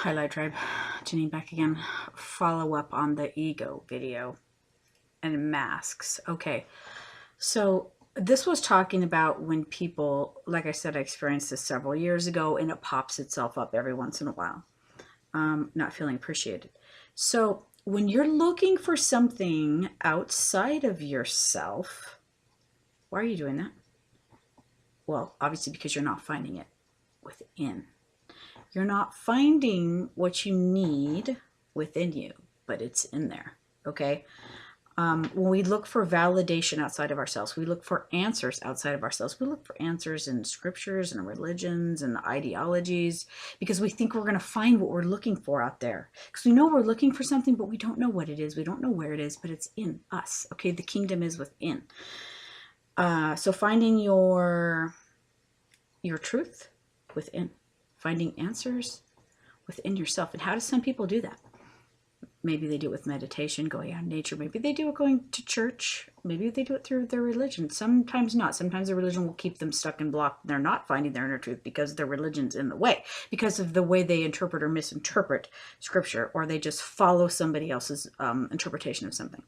Highlight Tribe, Janine back again. Follow up on the ego video and masks. Okay, so this was talking about when people, like I said, I experienced this several years ago, and it pops itself up every once in a while. Not feeling appreciated. So when you're looking for something outside of yourself, why are you doing that? Well, obviously because you're not finding it within. You're not finding what you need within you, but it's in there, okay? When we look for validation outside of ourselves, we look for answers outside of ourselves. We look for answers in scriptures and religions and ideologies because we think we're going to find what we're looking for out there. Because we know we're looking for something, but we don't know what it is. We don't know where it is, but it's in us, okay? The kingdom is within. So finding your truth within. Finding answers within yourself. And how do some people do that? Maybe they do it with meditation, going out in nature. Maybe they do it going to church. Maybe they do it through their religion. Sometimes not. Sometimes their religion will keep them stuck and blocked. They're not finding their inner truth because their religion's in the way, because of the way they interpret or misinterpret scripture, or they just follow somebody else's interpretation of something.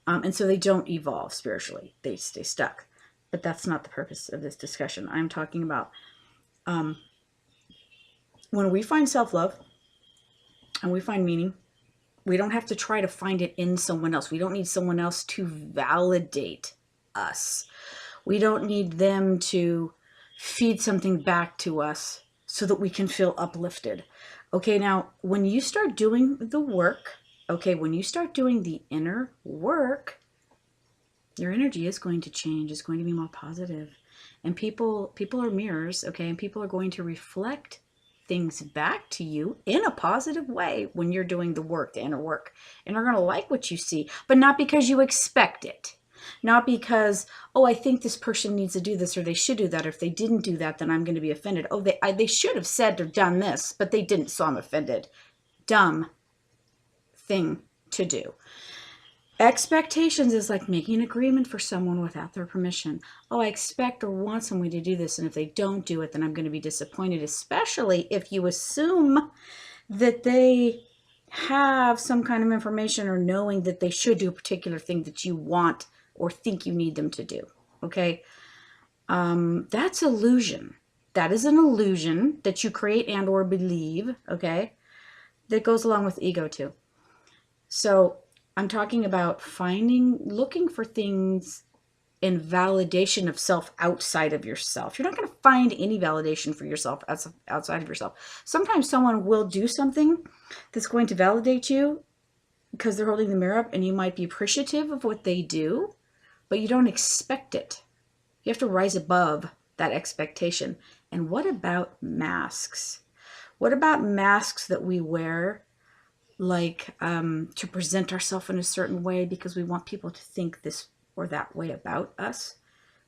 And so they don't evolve spiritually. They stay stuck. But that's not the purpose of this discussion. I'm talking about when we find self-love and we find meaning, we don't have to try to find it in someone else. We don't need someone else to validate us. We don't need them to feed something back to us so that we can feel uplifted. Okay, now, when you start doing the work, okay, when you start doing the inner work, your energy is going to change. It's going to be more positive. And people are mirrors, okay, and people are going to reflect things back to you in a positive way when you're doing the work, the inner work. And they're going to like what you see, but not because you expect it. Not because, oh, I think this person needs to do this, or they should do that. Or if they didn't do that, then I'm going to be offended. Oh, they should have said or done this, but they didn't, so I'm offended. Dumb thing to do. Expectations is like making an agreement for someone without their permission. Oh, I expect or want someone to do this, and if they don't do it, then I'm going to be disappointed, especially if you assume that they have some kind of information or knowing that they should do a particular thing that you want or think you need them to do, okay? That's illusion. That is an illusion that you create and or believe, okay? That goes along with ego too. So I'm talking about looking for things in validation of self outside of yourself. You're not going to find any validation for yourself outside of yourself. Sometimes someone will do something that's going to validate you because they're holding the mirror up, and you might be appreciative of what they do, but you don't expect it. You have to rise above that expectation. And what about masks? What about masks that we wear? Like to present ourselves in a certain way because we want people to think this or that way about us.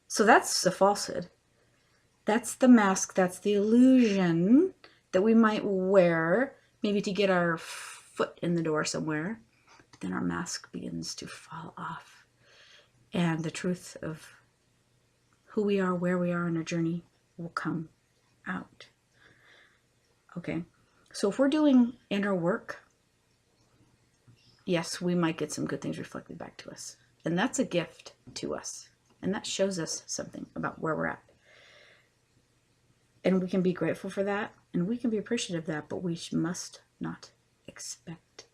So that's the falsehood. That's the mask. That's the illusion that we might wear maybe to get our foot in the door somewhere. But then our mask begins to fall off. And the truth of who we are, where we are in our journey will come out. Okay. So if we're doing inner work, yes, we might get some good things reflected back to us. And that's a gift to us. And that shows us something about where we're at. And we can be grateful for that. And we can be appreciative of that. But we must not expect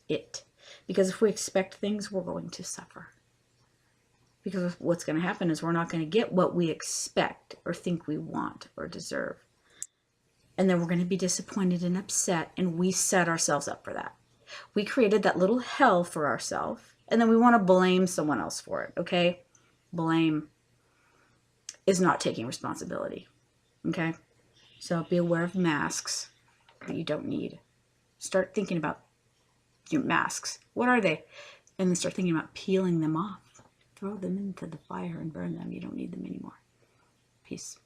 it. Because if we expect things, we're going to suffer. Because what's going to happen is we're not going to get what we expect or think we want or deserve. And then we're going to be disappointed and upset. And we set ourselves up for that. We created that little hell for ourselves, and then we want to blame someone else for it, okay? Blame is not taking responsibility, okay? So be aware of masks that you don't need. Start thinking about your masks. What are they? And then start thinking about peeling them off. Throw them into the fire and burn them. You don't need them anymore. Peace.